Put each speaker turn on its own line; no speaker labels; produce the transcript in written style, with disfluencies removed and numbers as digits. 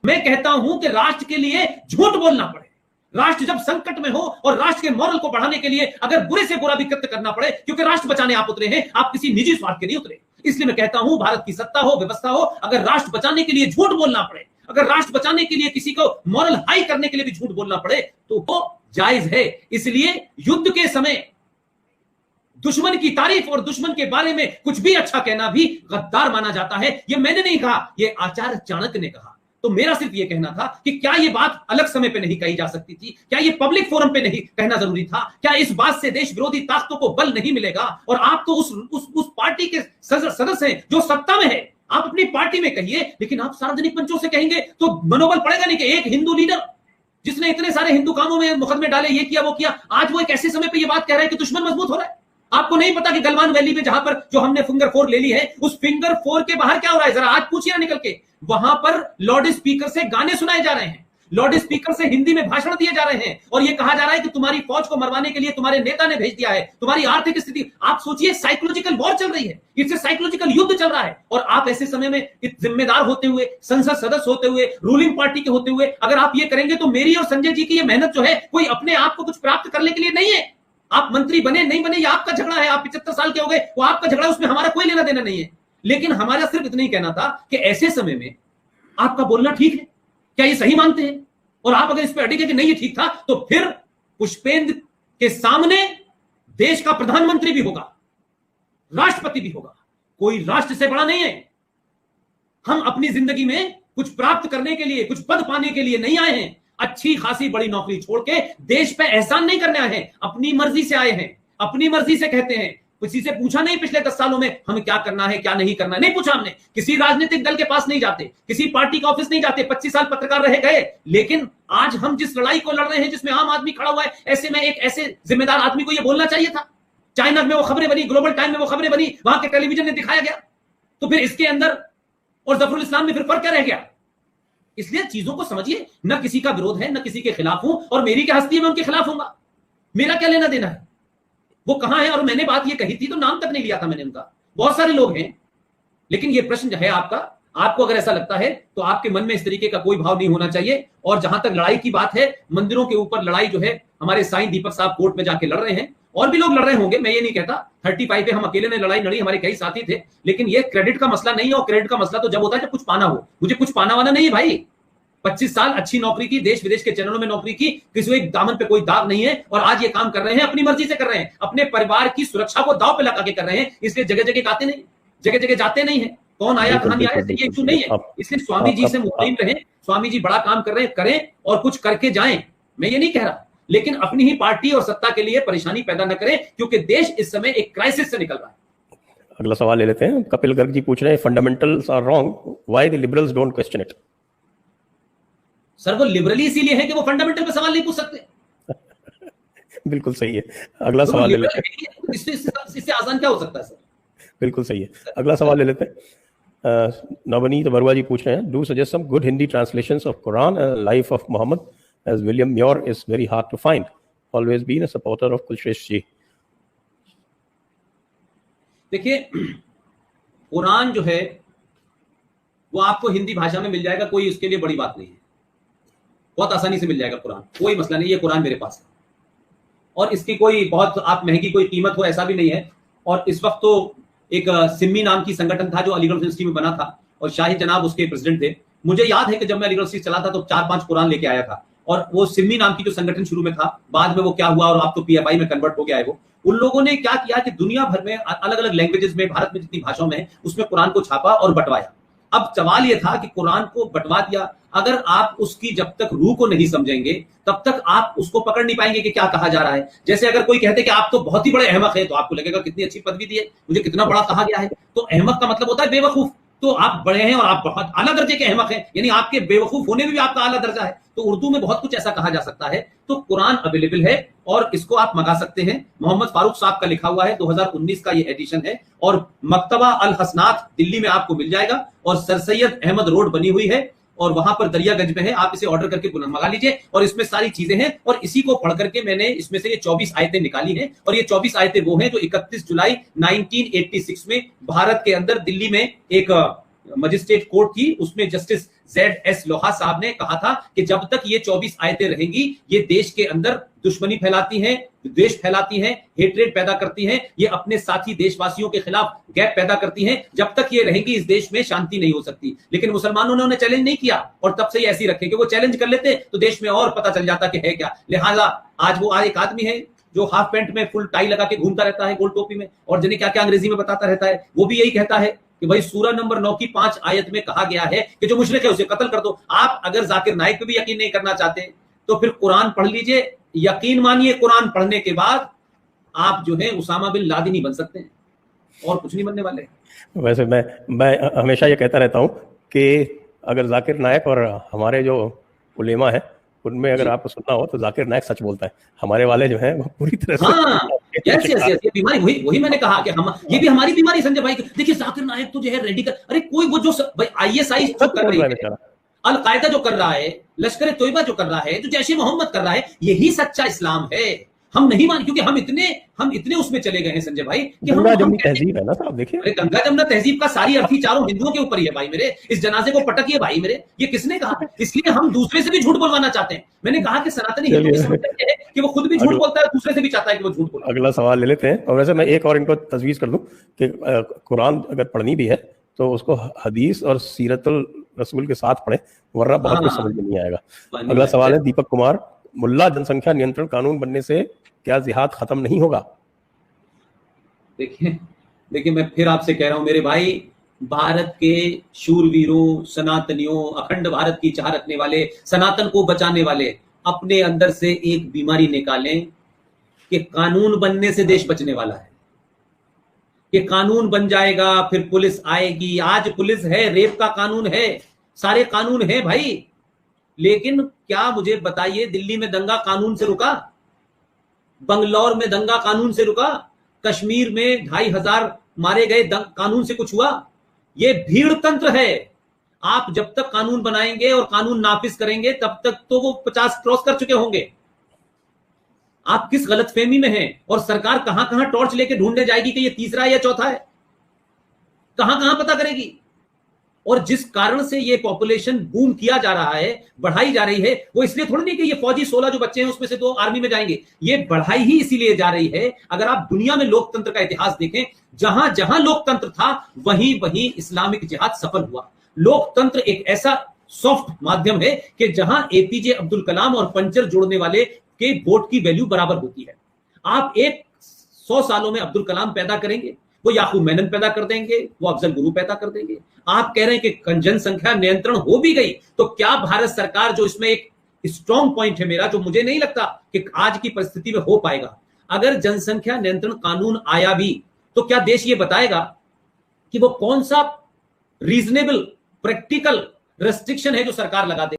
मैं कहता हूं कि राष्ट्र के लिए झूठ बोलना पड़े, राष्ट्र जब संकट में हो और राष्ट्र के मॉरल को बढ़ाने के लिए अगर बुरे से बुरा भी कृत्य करना पड़े, क्योंकि राष्ट्र बचाने आप उतरे हैं, आप किसी निजी स्वार्थ के लिए उतरे। इसलिए मैं कहता हूं भारत की सत्ता हो, व्यवस्था हो, अगर राष्ट्र बचाने के लिए झूठ बोलना पड़े, अगर राष्ट्र बचाने के लिए किसी को मॉरल हाई करने के लिए भी झूठ बोलना पड़े तो वो जायज है। इसलिए युद्ध के समय दुश्मन की तारीफ और दुश्मन के बारे में कुछ भी अच्छा कहना भी गद्दार माना जाता है। ये मैंने नहीं कहा, ये आचार्य चाणक्य ने कहा। तो मेरा सिर्फ ये कहना था कि क्या ये बात अलग समय पे नहीं कही जा सकती थी? क्या ये पब्लिक फोरम पे नहीं कहना जरूरी था? क्या इस बात से देश विरोधी ताकतों को बल नहीं मिलेगा? और आप तो उस पार्टी के सदस्य हैं जो सत्ता में है, आप अपनी पार्टी में कहिए, लेकिन आप सार्वजनिक मंचों से कहेंगे तो मनोबल पड़ेगा नहीं कि एक हिंदू लीडर जिसने इतने सारे हिंदू कामों में मुकदमे डाले, ये किया वो किया, आज वो एक ऐसे समय पे ये बात कह रहा है कि दुश्मन मजबूत हो रहा है। आपको नहीं पता कि गलवान वैली में जहां पर जो हमने फिंगर 4 ले ली है, उस फिंगर 4 के बाहर क्या हो रहा है? जरा आज पूछिए निकल के, वहां पर लाउड स्पीकर से गाने सुनाए जा रहे हैं, लाउड स्पीकर से हिंदी में भाषण दिए जा रहे हैं, और यह कहा जा रहा है कि तुम्हारी फौज को मरवाने के लिए तुम्हारे नेता ने भेज दिया है, तुम्हारी आर्थिक स्थिति। आप सोचिए, साइकोलॉजिकल वॉर चल रही है, इससे साइकोलॉजिकल युद्ध चल रहा है, और आप ऐसे समय में जिम्मेदार होते हुए, संसद सदस्य होते हुए, रूलिंग पार्टी के होते हुए अगर आप ये करेंगे तो मेरी और संजय जी की ये मेहनत जो है कोई अपने आप को कुछ प्राप्त करने के लिए नहीं है। आप मंत्री बने नहीं बने ये आपका झगड़ा है, आप 75 साल के हो गए वो आपका झगड़ा, उसमें हमारा कोई लेना देना नहीं है। लेकिन हमारा सिर्फ इतना ही कहना था कि ऐसे समय में आपका बोलना ठीक है, क्या ये सही मानते हैं? और आप अगर इस पर अड़िगे कि नहीं ये ठीक था, तो फिर पुष्पेंद्र के सामने देश का प्रधानमंत्री भी होगा, राष्ट्रपति भी होगा, कोई राष्ट्र से बड़ा नहीं है। हम अपनी जिंदगी में कुछ प्राप्त करने के लिए, कुछ पद पाने के लिए नहीं आए हैं, अच्छी खासी बड़ी नौकरी छोड़ के देश पे एहसान नहीं करने आए हैं, अपनी मर्जी से आए हैं, अपनी मर्जी से कहते हैं। किसी से पूछा नहीं पिछले 10 सालों में हमें क्या करना है क्या नहीं करना है, नहीं पूछा हमने। किसी राजनीतिक दल के पास नहीं जाते, किसी पार्टी का ऑफिस नहीं जाते, 25 साल पत्रकार रह गए। लेकिन आज हम जिस लड़ाई को लड़ रहे हैं, जिसमें आम आदमी खड़ा हुआ है, ऐसे में एक ऐसे जिम्मेदार आदमी को यह बोलना चाहिए था। चाइना में वो खबरें बनी, ग्लोबल टाइम में वो खबरें बनी, वहां के टेलीविजन ने दिखाया गया, तो फिर इसके अंदर और जफरुल इस्लाम में फिर फर्क क्या रह गया? इसलिए चीजों को समझिए, न किसी का विरोध है, न किसी के खिलाफ हूं, और मेरी क्या हस्ती है मैं उनके खिलाफ हूंगा, मेरा क्या लेना देना है? वो कहां है? और मैंने बात ये कही थी तो नाम तक नहीं लिया था मैंने उनका। बहुत सारे लोग हैं, लेकिन ये प्रश्न जो है आपका, आपको अगर ऐसा लगता है तो आपके मन में इस तरीके का कोई भाव नहीं होना चाहिए। और जहां तक लड़ाई की बात है, मंदिरों के ऊपर लड़ाई जो है, हमारे साईं दीपक साहब कोर्ट में जाके लड़ रहे हैं, और भी लोग लड़ रहे होंगे, मैं ये नहीं कहता। 35 पे हम अकेले ने लड़ाई लड़ी, हमारे कई साथी थे, लेकिन ये क्रेडिट का मसला नहीं है। और क्रेडिट का मसला तो जब होता है जब कुछ पाना हो। मुझे कुछ पाना वाला नहीं है भाई। 25 साल अच्छी नौकरी की, देश विदेश के चैनलों में नौकरी की, किसी एक दामन पे कोई दाग नहीं है, और आज ये काम कर रहे हैं, अपनी मर्जी से कर रहे हैं, अपने परिवार की सुरक्षा को दांव पे लगा के कर रहे हैं। इसलिए जगह जगह आते नहीं, जगह जगह जाते नहीं है, कौन आया कहां नहीं आया, ये इशू नहीं है। इसलिए स्वामी जी से मुतमिन रहें, स्वामी जी बड़ा काम कर रहे हैं, करें और कुछ करके जाएं, मैं ये नहीं कह रहा, लेकिन अपनी ही पार्टी और सत्ता के लिए परेशानी पैदा न करें, क्योंकि देश इस समय एक क्राइसिस से निकल रहा है।
अगला सवाल ले लेते हैं। कपिल गर्ग जी पूछ रहे हैं, fundamentals are wrong, why the liberals don't question it?
Sir वो लिबरली इसीलिए है कि वो फंडामेंटल पे सवाल नहीं पूछ सकते।
बिल्कुल सही है। अगला सवाल ले लेते हैं।
इससे आसान क्या हो सकता है सर?
बिल्कुल सही है। अगला सवाल ले लेते हैं। नवनीत बरुआ जी पूछ रहे हैं, do suggest some good Hindi translations of Quran and life of Muhammad, as William Muir is very hard to find. Always been a supporter of Kulshresh ji.
देखिए, कुरान जो है वो आपको हिंदी भाषा में मिल जाएगा, कोई उसके लिए बड़ी बात नहीं है, बहुत आसानी से मिल जाएगा कुरान, कोई मसला नहीं है। कुरान मेरे पास है, और इसकी कोई बहुत आप महंगी कोई कीमत हो ऐसा भी नहीं है। और इस वक्त तो एक सिम्मी नाम की संगठन था जो अलीगढ़ यूनिवर्सिटी में बना था, और शाही जनाब उसके प्रेसिडेंट थे। मुझे याद है कि जब मैं अलीगढ़ यूनिवर्सिटी चला था तो 4-5 कुरान लेके आया था, और वो सिम्मी नाम की जो संगठन शुरू में था, बाद में वो क्या हुआ और आप तो पीएफआई में कन्वर्ट हो गया है। वो उन लोगों ने क्या किया कि दुनिया भर में अलग अलग लैंग्वेजेस में, भारत में जितनी भाषाओं में है, उसमें कुरान को छापा और बंटवाया। अब सवाल ये था कि कुरान को बंटवा दिया, अगर आप उसकी जब तक रूह को नहीं समझेंगे तब तक आप उसको पकड़ नहीं पाएंगे कि क्या कहा जा रहा है। जैसे अगर कोई कहते कि आप तो बहुत ही बड़े अहमक है, तो आपको लगेगा कितनी अच्छी पदवी दी है, मुझे कितना बड़ा कहा गया है। तो अहमक का मतलब होता है बेवकूफ, तो आप बड़े हैं और आप बहुत आला दर्जे के अहमक हैं, यानी आपके बेवकूफ होने में भी आपका आला दर्जा है। तो उर्दू में बहुत कुछ ऐसा कहा जा सकता है। तो कुरान अवेलेबल है और इसको आप मंगा सकते हैं। मोहम्मद फारूक साहब का लिखा हुआ है, 2019 का ये एडिशन है, और मकतबा अल हसनात दिल्ली में आपको मिल जाएगा, और सर सैयद अहमद रोड बनी हुई है, और वहां पर दरियागंज में है। आप इसे ऑर्डर करके मंगा लीजिए, और इसमें सारी चीजें हैं। और इसी को पढ़ करके मैंने इसमें से ये 24 आयतें निकाली हैं, और ये 24 आयतें वो हैं जो 31 जुलाई 1986 में भारत के अंदर दिल्ली में एक मजिस्ट्रेट कोर्ट थी, उसमें जस्टिस ZS लोहा साहब ने कहा था कि जब तक ये 24 आयतें रहेंगी, ये देश के अंदर दुश्मनी फैलाती हैं, द्वेष फैलाती हैं, हेट्रेड पैदा करती हैं, ये अपने साथी देशवासियों के खिलाफ गैप पैदा करती हैं। जब तक ये रहेंगी इस देश में शांति नहीं हो सकती। लेकिन मुसलमानों ने उन्हें चैलेंज नहीं किया और तब से ये ऐसी रखे कि वो चैलेंज कर लेते तो देश में और पता चल जाता कि है क्या। लिहाजा आज वो एक आदमी है जो हाफ पैंट में फुल टाई लगा के घूमता रहता है, गोल टोपी में, और जिन्हें क्या क्या अंग्रेजी में बताता रहता है, वो भी यही कहता है कि भाई सूरह नंबर 9 की 5 आयत में कहा गया है कि जो मुशरिक है उसे कत्ल कर दो। आप अगर जाकिर नाइक पे भी यकीन नहीं करना चाहते तो फिर कुरान पढ़ लीजिए, यकीन मानिए कुरान पढ़ने के बाद आप जो है उसामा बिन लादेन ही बन सकते हैं और कुछ नहीं बनने वाले।
वैसे मैं हमेशा ये कहता रहता हूँ कि अगर जाकिर नायक और हमारे जो उलेमा है उनमें अगर आपको सुनना हो तो जाकिर नायक सच बोलता है, हमारे वाले जो है वो पूरी तरह से
यस ये बीमारी वही मैंने कहा कि हम ये भी हमारी बीमारी संजय भाई। देखिए जाकिर नायक तो जो है रेडिकल, अरे कोई वो जो भाई ISI जो कर रही है, अल-कायदा जो कर रहा है, लश्कर तोयबा जो कर रहा है, जो जैश ए मोहम्मद कर रहा है, यही सच्चा इस्लाम है। हम नहीं मान, क्योंकि हम इतने उसमें चले गए हैं संजय भाई कि
गंगा जमुना तहजीब है ना साहब। देखिए
अरे गंगा जमुना तहजीब का सारी अर्थी चारों हिंदुओं के ऊपर ही है भाई मेरे। इस जनाजे को पटकिए भाई मेरे, ये किसने कहा? इसलिए हम दूसरे से भी झूठ बोलवाना चाहते हैं। मैंने कहा कि सनातनी हिंदू की समस्या है कि वो खुद भी झूठ बोलता है, दूसरे से भी चाहता है कि वो झूठ बोले।
अगला सवाल ले लेते हैं। और वैसे मैं एक और इनको तजवीज कर दूं कि कुरान अगर पढ़नी भी है तो उसको हदीस और सीरतुल रसूल के साथ पढ़े, वरना बहुत कुछ समझ में नहीं आएगा। अगला सवाल है दीपक कुमार, मुल्ला जनसंख्या नियंत्रण कानून बनने से क्या जिहाद खत्म नहीं होगा?
देखिए मैं फिर आपसे कह रहा हूं मेरे भाई, भारत के शूरवीरों, सनातनियों, अखंड भारत की चाह रखने वाले, सनातन को बचाने वाले अपने अंदर से एक बीमारी निकालें कि कानून बनने से देश बचने वाला है, कि कानून बन जाएगा फिर पुलिस आएगी। आज पुलिस है, रेप का कानून है, सारे कानून है भाई। लेकिन क्या मुझे बताइए, दिल्ली में दंगा कानून से रुका? बंगलौर में दंगा कानून से रुका? कश्मीर में 2500 मारे गए कानून से कुछ हुआ? ये भीड़ तंत्र है। आप जब तक कानून बनाएंगे और कानून नाफिज करेंगे तब तक तो वो 50 क्रॉस कर चुके होंगे। आप किस गलतफहमी में हैं? और सरकार कहां कहां टॉर्च लेके ढूंढने जाएगी कि ये तीसरा है या चौथा है? कहां कहां पता करेगी? और जिस कारण से ये पॉपुलेशन बूम किया जा रहा है, बढ़ाई जा रही है, वो इसलिए थोड़ी नहीं कि ये फौजी 16 जो बच्चे हैं उसमें से 2 आर्मी में जाएंगे। ये बढ़ाई ही इसीलिए जा रही है। अगर आप दुनिया में लोकतंत्र का इतिहास देखें, जहां जहां लोकतंत्र था वहीं वहीं इस्लामिक जिहाद सफल हुआ। लोकतंत्र एक ऐसा सॉफ्ट माध्यम है कि जहां APJ अब्दुल कलाम और पंचर जोड़ने वाले के वोट की वैल्यू बराबर होती है। आप 100 सालों में अब्दुल कलाम पैदा करेंगे, वो याकूब मेनन पैदा कर देंगे, वो अफजल गुरु पैदा कर देंगे। आप कह रहे हैं कि जनसंख्या नियंत्रण हो भी गई तो क्या भारत सरकार, जो इसमें एक स्ट्रॉन्ग पॉइंट है मेरा, जो मुझे नहीं लगता कि आज की परिस्थिति में हो पाएगा, अगर जनसंख्या नियंत्रण कानून आया भी तो क्या देश ये बताएगा कि वो कौन सा रीजनेबल प्रैक्टिकल रेस्ट्रिक्शन है जो सरकार लगा दे?